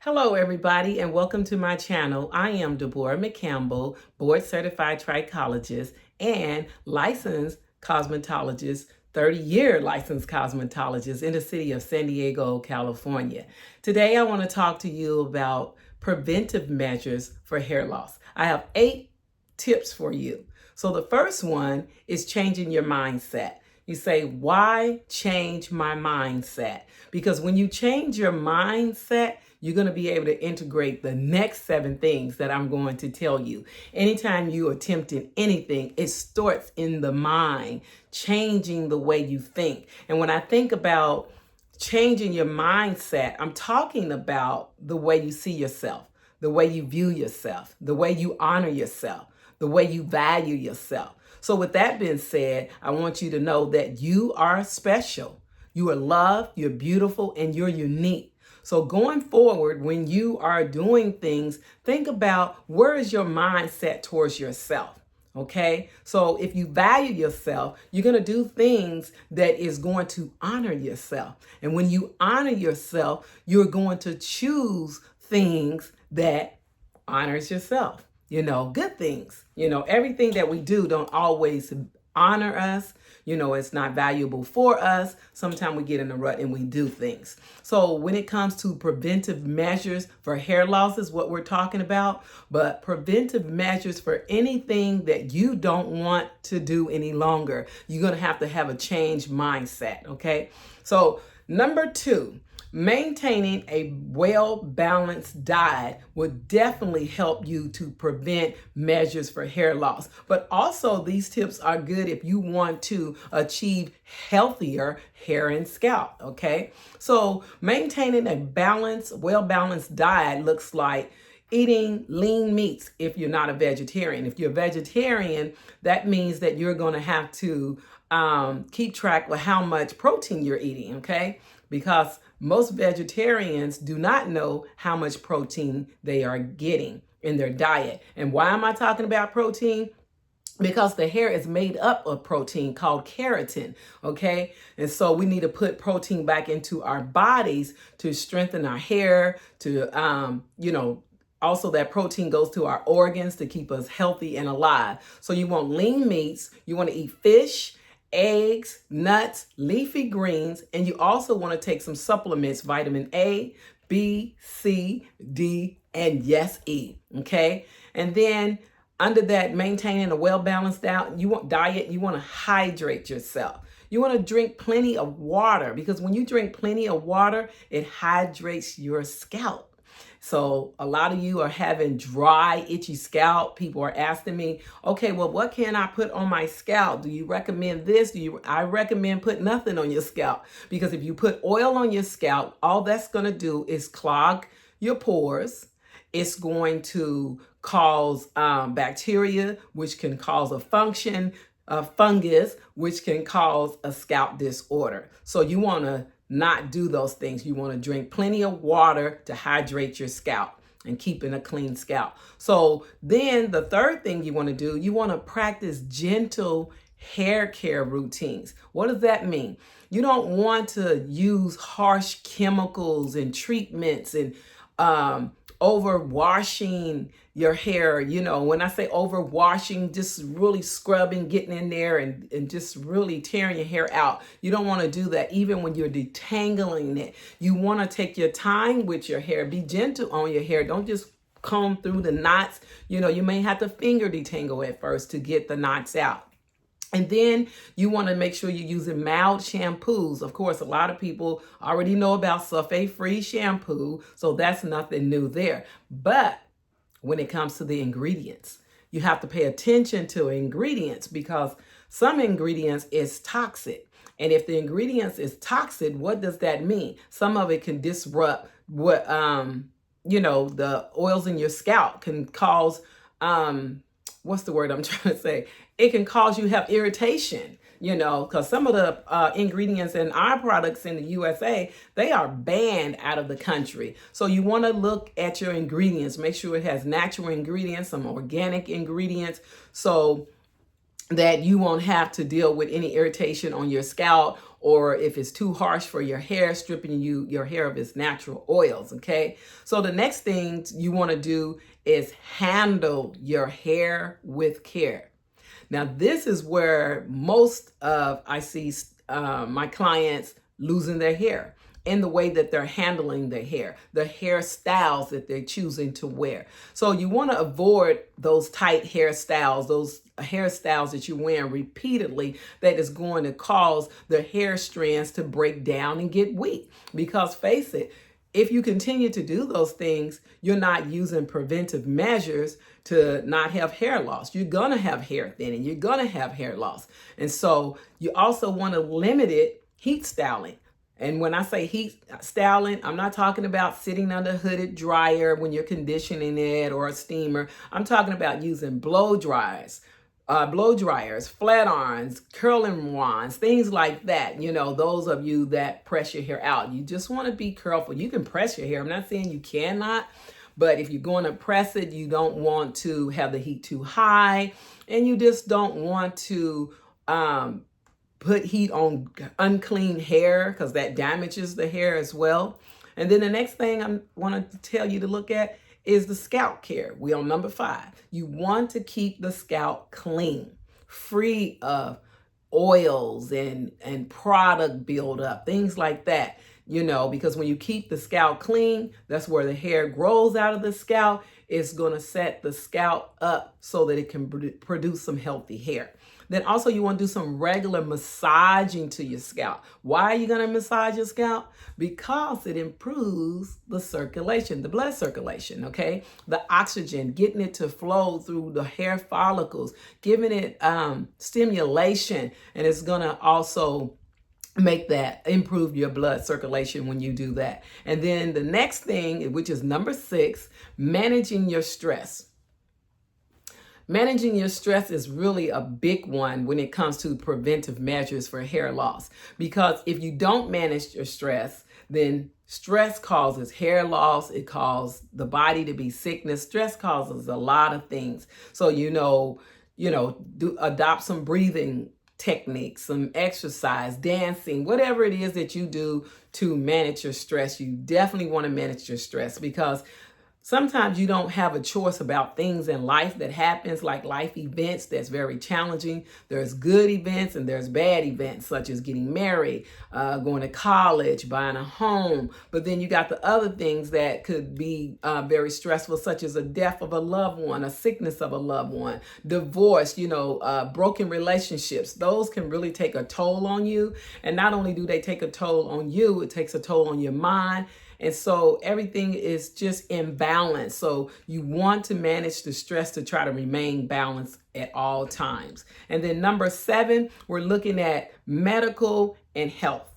Hello, everybody, and welcome to my channel. I am DeBorah McCampbell, board certified trichologist and licensed cosmetologist, 30-year licensed cosmetologist in the city of San Diego, California. Today, I want to talk to you about preventive measures for hair loss. I have 8 tips for you. So the first one is changing your mindset. You say, why change my mindset? Because when you change your mindset, you're going to be able to integrate the next 7 things that I'm going to tell you. Anytime you attempting anything, it starts in the mind, changing the way you think. And when I think about changing your mindset, I'm talking about the way you see yourself, the way you view yourself, the way you honor yourself, the way you value yourself. So with that being said, I want you to know that you are special. You are loved, you're beautiful, and you're unique. So going forward, when you are doing things, think about where is your mindset towards yourself. Okay, so if you value yourself, you're going to do things that is going to honor yourself. And when you honor yourself, you're going to choose things that honors yourself. Good things. Everything that we do don't always honor us. It's not valuable for us. Sometimes we get in a rut and we do things. So when it comes to preventive measures for hair loss is what we're talking about, but preventive measures for anything that you don't want to do any longer, you're going to have a changed mindset. Okay. So number 2, maintaining a well-balanced diet would definitely help you to prevent measures for hair loss. But also these tips are good if you want to achieve healthier hair and scalp, okay? So maintaining a well-balanced diet looks like eating lean meats if you're not a vegetarian. If you're a vegetarian, that means that you're going to have to keep track of how much protein you're eating, okay? Because most vegetarians do not know how much protein they are getting in their diet. And why am I talking about protein? Because the hair is made up of protein called keratin, okay? And so we need to put protein back into our bodies to strengthen our hair, also that protein goes to our organs to keep us healthy and alive. So you want lean meats, you want to eat fish, eggs, nuts, leafy greens, and you also want to take some supplements, vitamin A, B, C, D, and yes, E, okay? And then under that, maintaining a well-balanced diet, you want to hydrate yourself. You want to drink plenty of water because when you drink plenty of water, it hydrates your scalp. So a lot of you are having dry, itchy scalp. People are asking me, okay, well, what can I put on my scalp? Do you recommend this? I recommend put nothing on your scalp because if you put oil on your scalp, all that's going to do is clog your pores. It's going to cause bacteria, which can cause a fungus, which can cause a scalp disorder. So you want to not do those things. You want to drink plenty of water to hydrate your scalp and keeping a clean scalp. So then the third thing you want to do, you want to practice gentle hair care routines. What does that mean? You don't want to use harsh chemicals and treatments and overwashing your hair. When I say overwashing, just really scrubbing, getting in there and just really tearing your hair out. You don't want to do that even when you're detangling it. You want to take your time with your hair. Be gentle on your hair. Don't just comb through the knots. You may have to finger detangle at first to get the knots out. And then you want to make sure you're using mild shampoos. Of course, a lot of people already know about sulfate-free shampoo, so that's nothing new there. But when it comes to the ingredients, you have to pay attention to ingredients because some ingredients is toxic. And if the ingredients is toxic, what does that mean? Some of it can disrupt what, the oils in your scalp can cause, what's the word I'm trying to say? It can cause you have irritation, because some of the ingredients in our products in the USA, they are banned out of the country. So you want to look at your ingredients, make sure it has natural ingredients, some organic ingredients, so that you won't have to deal with any irritation on your scalp or if it's too harsh for your hair, stripping your hair of its natural oils, okay? So the next thing you want to do is handle your hair with care. Now, this is where most of I see my clients losing their hair in the way that they're handling their hair, the hairstyles that they're choosing to wear. So you want to avoid those tight hairstyles, those hairstyles that you're wearing repeatedly that is going to cause the hair strands to break down and get weak. Because face it, if you continue to do those things, you're not using preventive measures to not have hair loss. You're going to have hair thinning. You're going to have hair loss. And so you also want to limit it heat styling. And when I say heat styling, I'm not talking about sitting under a hooded dryer when you're conditioning it or a steamer. I'm talking about using blow dryers, flat irons, curling wands, things like that. You know, those of you that press your hair out, you just want to be careful. You can press your hair. I'm not saying you cannot, but if you're going to press it, you don't want to have the heat too high, and you just don't want to put heat on unclean hair, because that damages the hair as well. And then the next thing I want to tell you to look at is the scalp care. We on number 5. You want to keep the scalp clean, free of oils and product buildup, things like that. You know, because when you keep the scalp clean, that's where the hair grows out of the scalp. It's going to set the scalp up so that it can produce some healthy hair. Then also you want to do some regular massaging to your scalp. Why are you going to massage your scalp? Because it improves the circulation, the blood circulation, okay? The oxygen, getting it to flow through the hair follicles, giving it stimulation, and it's going to also improve your blood circulation when you do that. And then the next thing, which is number 6, managing your stress. Managing your stress is really a big one when it comes to preventive measures for hair loss. Because if you don't manage your stress, then stress causes hair loss. It causes the body to be sickness. Stress causes a lot of things. So, adopt some breathing techniques, some exercise, dancing, whatever it is that you do to manage your stress. You definitely want to manage your stress, because sometimes you don't have a choice about things in life that happens, like life events that's very challenging. There's good events and there's bad events, such as getting married, going to college, buying a home. But then you got the other things that could be very stressful, such as a death of a loved one, a sickness of a loved one, divorce, broken relationships. Those can really take a toll on you. And not only do they take a toll on you, it takes a toll on your mind. And so everything is just imbalanced. So you want to manage the stress to try to remain balanced at all times. And then number 7, we're looking at medical and health.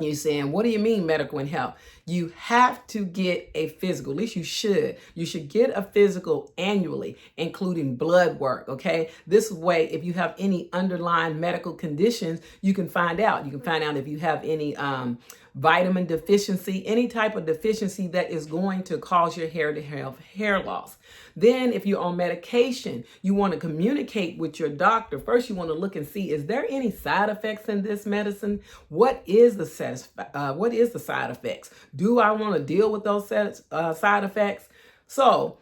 You're saying, what do you mean medical and health? You have to get a physical, at least you should. You should get a physical annually, including blood work, okay? This way, if you have any underlying medical conditions, you can find out. You can find out if you have any vitamin deficiency, any type of deficiency that is going to cause your hair to have hair loss. Then if you're on medication, you want to communicate with your doctor. First, you want to look and see, is there any side effects in this medicine? What is the side effects? Do I want to deal with those side effects? So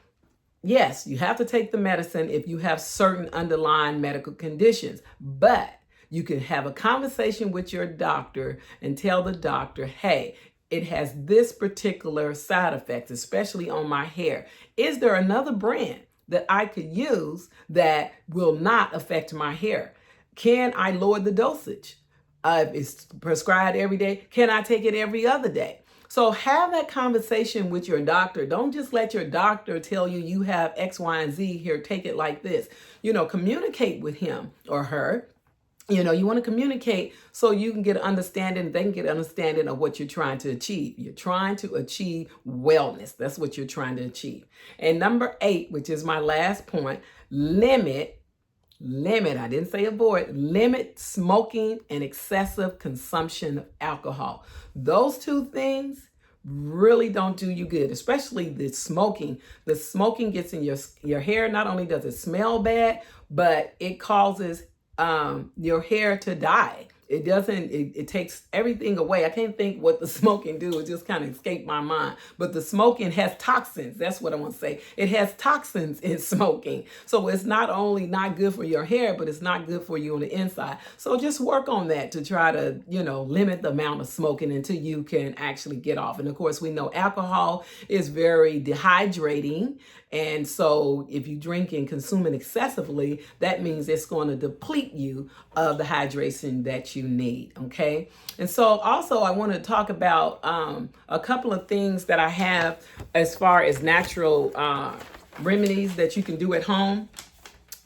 yes, you have to take the medicine if you have certain underlying medical conditions, but you can have a conversation with your doctor and tell the doctor, hey, it has this particular side effect, especially on my hair. Is there another brand that I could use that will not affect my hair? Can I lower the dosage? If it's prescribed every day, can I take it every other day? So have that conversation with your doctor. Don't just let your doctor tell you you have X, Y, and Z here, take it like this. Communicate with him or her. You want to communicate so you can get an understanding, they can get an understanding of what you're trying to achieve. You're trying to achieve wellness. That's what you're trying to achieve. And number 8, which is my last point, limit, I didn't say avoid, limit smoking and excessive consumption of alcohol. Those 2 things really don't do you good, especially the smoking. The smoking gets in your hair. Not only does it smell bad, but it causes your hair to die. It doesn't, it takes everything away. I can't think what the smoking do. It just kind of escaped my mind. But the smoking has toxins. That's what I want to say. It has toxins in smoking. So it's not only not good for your hair, but it's not good for you on the inside. So just work on that to try to, limit the amount of smoking until you can actually get off. And of course, we know alcohol is very dehydrating. And so if you drink and consume it excessively, that means it's going to deplete you of the hydration that you need. Okay. And so also I want to talk about a couple of things that I have as far as natural remedies that you can do at home.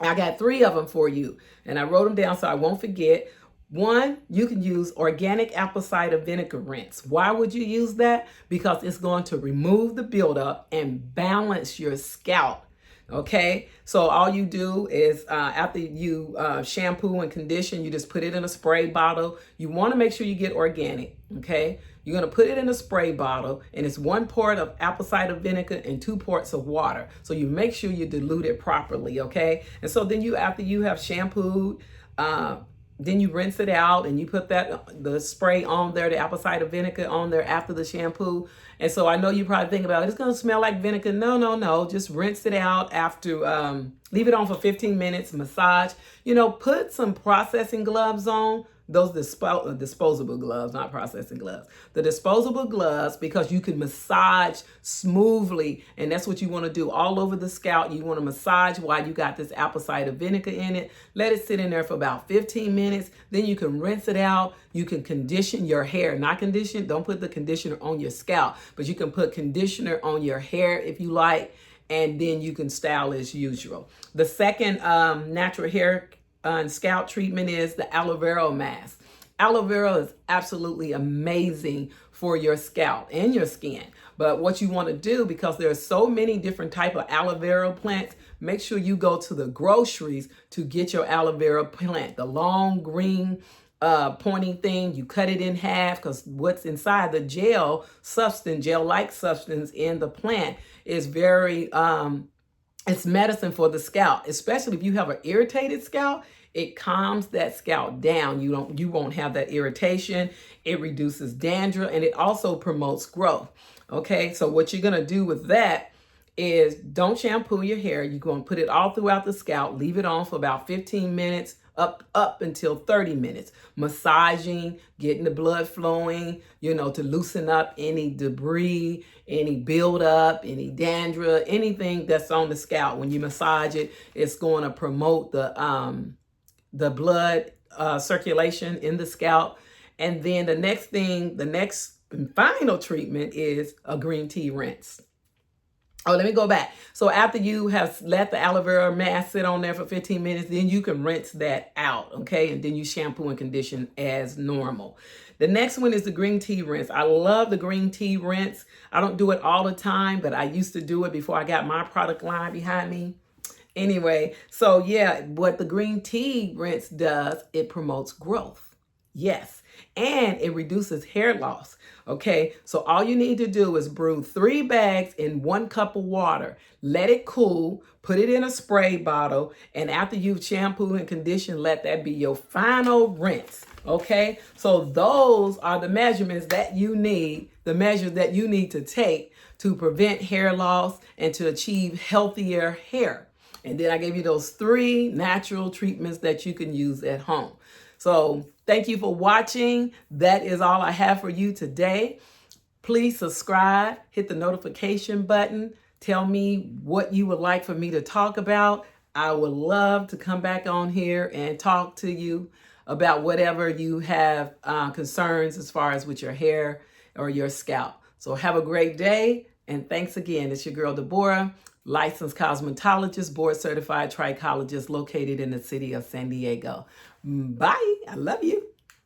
I got 3 of them for you, and I wrote them down so I won't forget. 1, you can use organic apple cider vinegar rinse. Why would you use that? Because it's going to remove the buildup and balance your scalp. Okay, so all you do is after you shampoo and condition, you just put it in a spray bottle. You want to make sure you get organic. Okay, you're going to put it in a spray bottle, and it's 1 quart of apple cider vinegar and 2 quarts of water. So you make sure you dilute it properly. Okay, and so then after you have shampooed, then you rinse it out and you put the spray on there, the apple cider vinegar on there after the shampoo. And so I know you probably think about it's going to smell like vinegar. No. Just rinse it out after, leave it on for 15 minutes, massage. Put some processing gloves on. Those disposable gloves, not processing gloves. The disposable gloves, because you can massage smoothly, and that's what you want to do all over the scalp. You want to massage while you got this apple cider vinegar in it. Let it sit in there for about 15 minutes. Then you can rinse it out. You can condition your hair. Not condition, don't put the conditioner on your scalp, but you can put conditioner on your hair if you like, and then you can style as usual. The second natural hair and scalp treatment is the aloe vera mask. Aloe vera is absolutely amazing for your scalp and your skin. But what you want to do, because there are so many different type of aloe vera plants, make sure you go to the groceries to get your aloe vera plant. The long green pointy thing, you cut it in half, because what's inside the gel-like substance in the plant is very it's medicine for the scalp, especially if you have an irritated scalp. It calms that scalp down. You won't have that irritation. It reduces dandruff, and it also promotes growth. Okay, so what you're gonna do with that is don't shampoo your hair. You're gonna put it all throughout the scalp, leave it on for about 15 minutes, up until 30 minutes, massaging, getting the blood flowing, to loosen up any debris, any buildup, any dandruff, anything that's on the scalp. When you massage it, it's going to promote the blood circulation in the scalp. And then the next and final treatment is a green tea rinse. Oh, let me go back. So after you have let the aloe vera mask sit on there for 15 minutes, then you can rinse that out, okay? And then you shampoo and condition as normal. The next one is the green tea rinse. I love the green tea rinse. I don't do it all the time, but I used to do it before I got my product line behind me. Anyway, so yeah, what the green tea rinse does, it promotes growth. Yes. And it reduces hair loss. Okay, so all you need to do is brew 3 bags in 1 cup of water. Let it cool, put it in a spray bottle, and after you've shampooed and conditioned, let that be your final rinse. Okay, so those are the measurements that you need, the measures that you need to take to prevent hair loss and to achieve healthier hair. And then I gave you those 3 natural treatments that you can use at home. So thank you for watching. That is all I have for you today. Please subscribe, hit the notification button. Tell me what you would like for me to talk about. I would love to come back on here and talk to you about whatever you have concerns as far as with your hair or your scalp. So have a great day. And thanks again. It's your girl, DeBorah, licensed cosmetologist, board certified trichologist located in the city of San Diego. Bye. I love you.